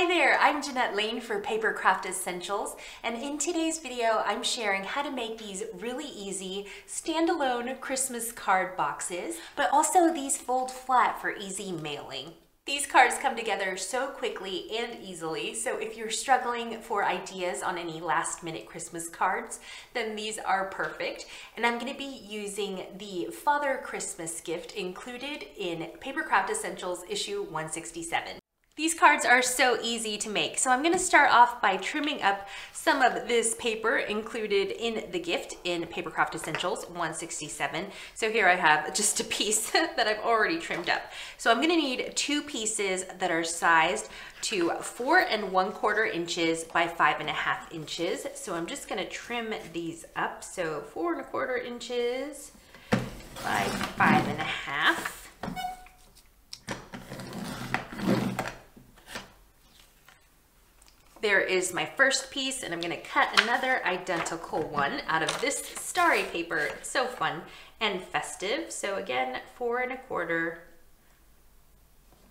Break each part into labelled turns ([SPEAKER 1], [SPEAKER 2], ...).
[SPEAKER 1] Hi there, I'm Jeanette Lane for Papercraft Essentials, and in today's video I'm sharing how to make these really easy standalone Christmas card boxes, but also these fold flat for easy mailing. These cards come together so quickly and easily, so if you're struggling for ideas on any last-minute Christmas cards, then these are perfect. And I'm going to be using the Father Christmas gift included in Papercraft Essentials issue 167. These cards are so easy to make, so I'm going to start off by trimming up some of this paper included in the gift in Papercraft Essentials 167. So here I have just a piece that I've already trimmed up. So I'm going to need two pieces that are sized to 4 1/4 inches by 5 1/2 inches. So I'm just going to trim these up. So 4 1/4 inches by 5 1/2. There is my first piece, and I'm going to cut another identical one out of this starry paper. It's so fun and festive. So again, 4 1/4.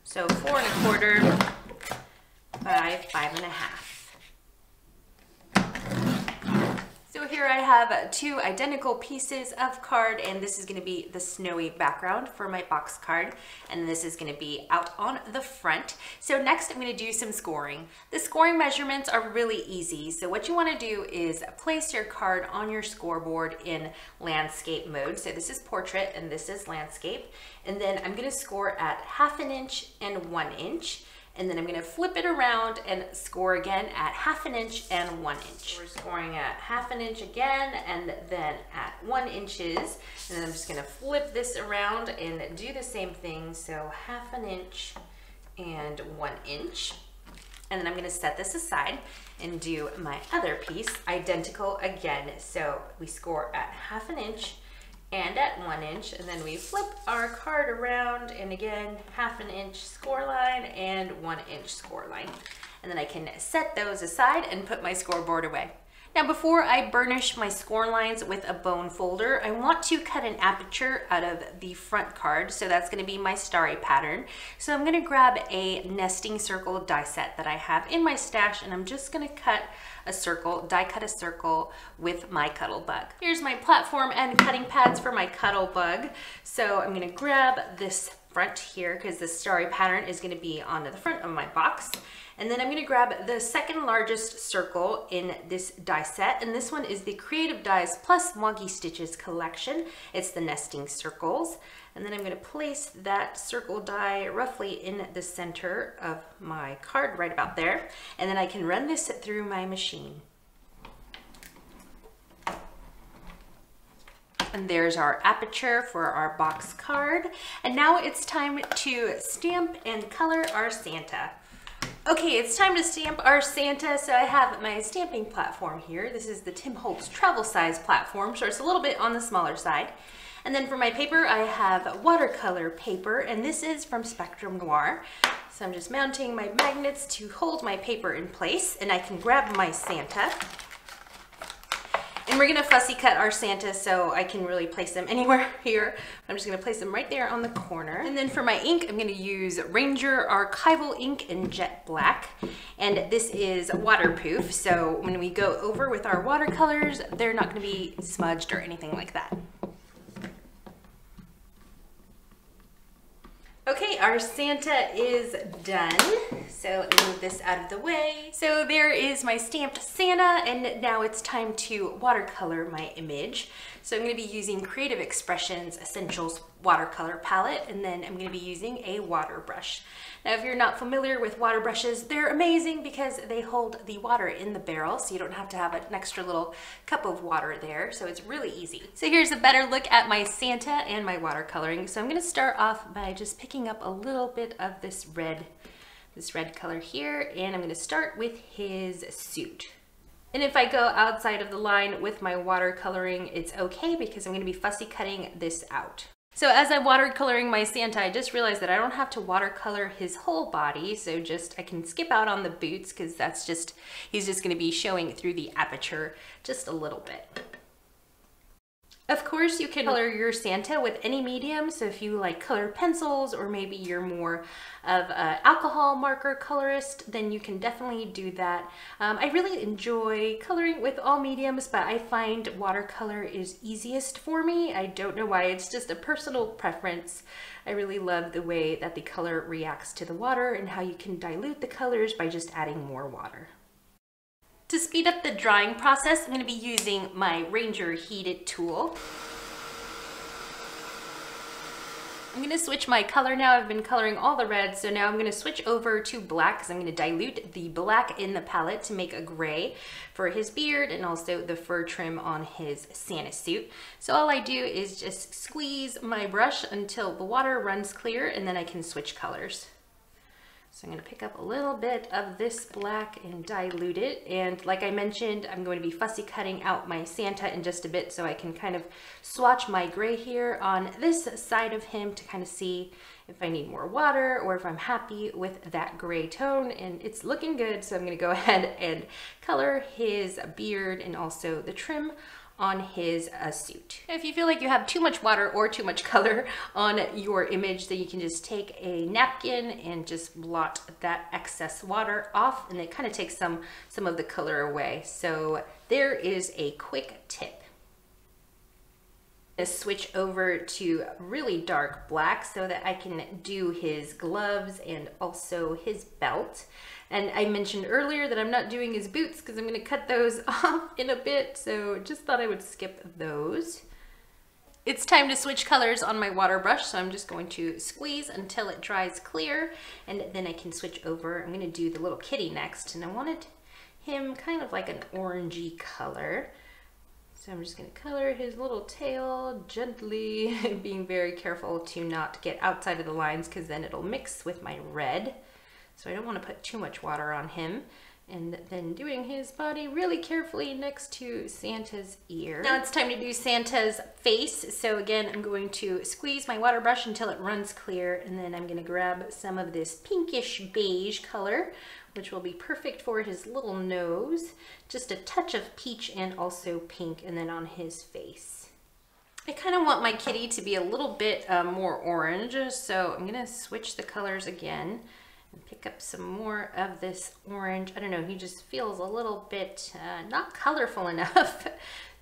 [SPEAKER 1] So 4 1/4 by 5 1/2. So here I have two identical pieces of card, and this is going to be the snowy background for my box card, and this is going to be out on the front. So next I'm going to do some scoring. The scoring measurements are really easy. So what you want to do is place your card on your scoreboard in landscape mode. So this is portrait and this is landscape. And then I'm going to score at 1/2 inch and 1 inch. And then I'm going to flip it around and score again at 1/2 inch and 1 inch. We're scoring at 1/2 inch again, and then at 1 inches. And then I'm just going to flip this around and do the same thing. So 1/2 inch and 1 inch. And then I'm going to set this aside and do my other piece identical again. So we score at 1/2 inch and at 1 inch, and then we flip our card around, and again 1/2 inch score line and 1 inch score line. And then I can set those aside and put my scoreboard away. Now before I burnish my score lines with a bone folder, I want to cut an aperture out of the front card, so that's going to be my starry pattern. So I'm going to grab a nesting circle die set that I have in my stash, and I'm just going to cut a circle, die cut a circle with my Cuttle Bug. Here's my platform and cutting pads for my Cuttle Bug. So I'm going to grab this front here because the starry pattern is going to be on the front of my box. And then I'm going to grab the second largest circle in this die set, and this one is the Creative Dies Plus Wonky Stitches collection. It's the nesting circles. And then I'm going to place that circle die roughly in the center of my card, right about there. And then I can run this through my machine. And there's our aperture for our box card. And now it's time to stamp and color our Santa. Okay, it's time to stamp our Santa. So I have my stamping platform here. This is the Tim Holtz travel size platform, so it's a little bit on the smaller side. And then for my paper, I have watercolor paper, and this is from Spectrum Noir. So I'm just mounting my magnets to hold my paper in place, and I can grab my Santa. And we're gonna fussy cut our Santa so I can really place them anywhere here. I'm just gonna place them right there on the corner. And then for my ink, I'm gonna use Ranger Archival ink in Jet Black. And this is waterproof, so when we go over with our watercolors, they're not gonna be smudged or anything like that. Okay, our Santa is done. So let me move this out of the way. So there is my stamped Santa, and now it's time to watercolor my image. So I'm going to be using Creative Expressions Essentials watercolor palette, and then I'm going to be using a water brush. Now if you're not familiar with water brushes, they're amazing because they hold the water in the barrel, so you don't have to have an extra little cup of water there, so it's really easy. So here's a better look at my Santa and my watercoloring. So I'm going to start off by just picking up a little bit of this red color here, and I'm going to start with his suit. And if I go outside of the line with my watercoloring, it's okay because I'm going to be fussy cutting this out. So as I'm watercoloring my Santa, I just realized that I don't have to watercolor his whole body, so I can skip out on the boots because he's just going to be showing through the aperture just a little bit. Of course, you can color your Santa with any medium. So if you like colored pencils, or maybe you're more of an alcohol marker colorist, then you can definitely do that. I really enjoy coloring with all mediums, but I find watercolor is easiest for me. I don't know why, it's just a personal preference. I really love the way that the color reacts to the water and how you can dilute the colors by just adding more water. To speed up the drying process, I'm going to be using my Ranger heated tool. I'm going to switch my color now. I've been coloring all the reds, so now I'm going to switch over to black because I'm going to dilute the black in the palette to make a gray for his beard and also the fur trim on his Santa suit. So all I do is just squeeze my brush until the water runs clear, and then I can switch colors. So I'm going to pick up a little bit of this black and dilute it. And like I mentioned, I'm going to be fussy cutting out my Santa in just a bit so I can kind of swatch my gray here on this side of him to kind of see if I need more water or if I'm happy with that gray tone. And it's looking good, so I'm going to go ahead and color his beard and also the trim on his suit. If you feel like you have too much water or too much color on your image, then you can just take a napkin and just blot that excess water off, and it kind of takes some of the color away. So there is a quick tip. Switch over to really dark black so that I can do his gloves and also his belt. And I mentioned earlier that I'm not doing his boots because I'm going to cut those off in a bit, so just thought I would skip those. It's time to switch colors on my water brush, so I'm just going to squeeze until it dries clear, and then I can switch over. I'm going to do the little kitty next, and I wanted him kind of like an orangey color. So I'm just going to color his little tail gently, being very careful to not get outside of the lines because then it'll mix with my red. So I don't want to put too much water on him. And then doing his body really carefully next to Santa's ear. Now it's time to do Santa's face. So again, I'm going to squeeze my water brush until it runs clear, and then I'm going to grab some of this pinkish beige color, which will be perfect for his little nose. Just a touch of peach and also pink, and then on his face. I kind of want my kitty to be a little bit more orange, so I'm going to switch the colors again and pick up some more of this orange. I don't know, he just feels a little bit not colorful enough.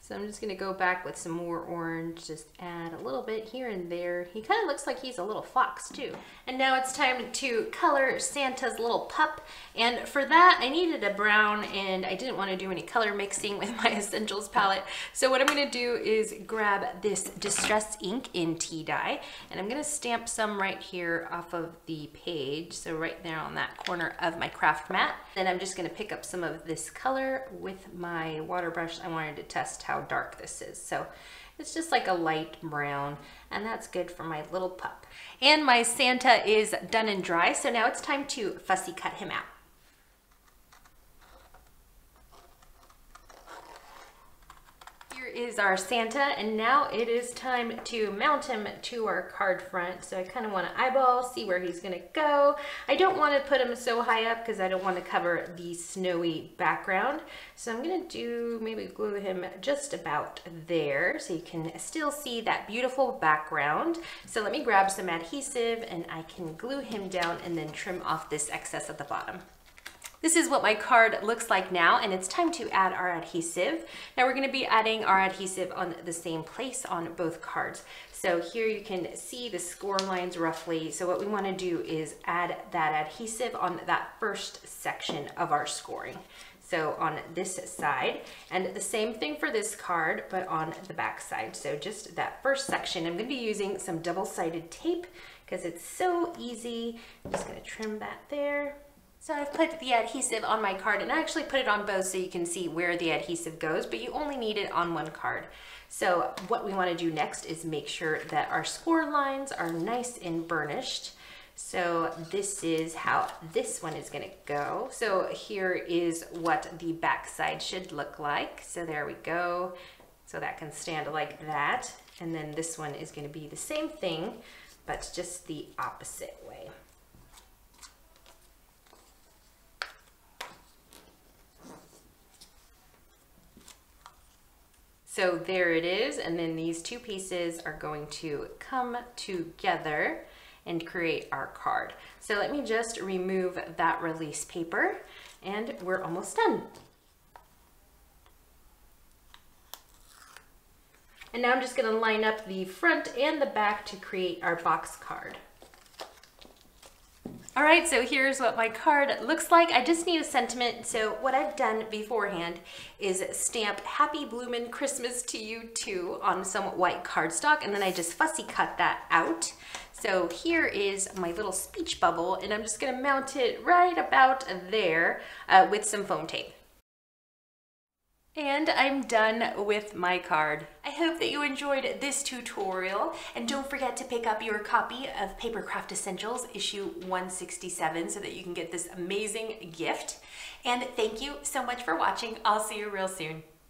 [SPEAKER 1] So I'm just gonna go back with some more orange, just add a little bit here and there. He kind of looks like he's a little fox too. And now it's time to color Santa's little pup. And for that, I needed a brown, and I didn't want to do any color mixing with my Essentials palette. So what I'm gonna do is grab this Distress ink in tea dye, and I'm gonna stamp some right here off of the page. So right there on that corner of my craft mat. Then I'm just gonna pick up some of this color with my water brush. I wanted to test how dark this is. So it's just like a light brown, and that's good for my little pup. And my Santa is done and dry, so now it's time to fussy cut him out. Here is our Santa, and now it is time to mount him to our card front. So I kind of want to eyeball, see where he's going to go. I don't want to put him so high up because I don't want to cover the snowy background. So I'm going to do, maybe glue him just about there so you can still see that beautiful background. So let me grab some adhesive and I can glue him down and then trim off this excess at the bottom. This is what my card looks like now, and it's time to add our adhesive. Now we're going to be adding our adhesive on the same place on both cards. So here you can see the score lines roughly. So what we want to do is add that adhesive on that first section of our scoring. So on this side, and the same thing for this card, but on the back side. So just that first section, I'm going to be using some double-sided tape because it's so easy. I'm just going to trim that there. So I've put the adhesive on my card, and I actually put it on both so you can see where the adhesive goes, but you only need it on one card. So what we want to do next is make sure that our score lines are nice and burnished. So this is how this one is going to go. So here is what the back side should look like. So there we go. So that can stand like that. And then this one is going to be the same thing, but just the opposite way. So there it is, and then these two pieces are going to come together and create our card. So let me just remove that release paper, and we're almost done. And now I'm just gonna line up the front and the back to create our box card. All right, so here's what my card looks like. I just need a sentiment. So what I've done beforehand is stamp Happy Bloomin' Christmas to You Too on some white cardstock, and then I just fussy cut that out. So here is my little speech bubble, and I'm just gonna mount it right about there with some foam tape. And I'm done with my card. I hope that you enjoyed this tutorial, and don't forget to pick up your copy of Papercraft Essentials issue 167 so that you can get this amazing gift. And thank you so much for watching. I'll see you real soon.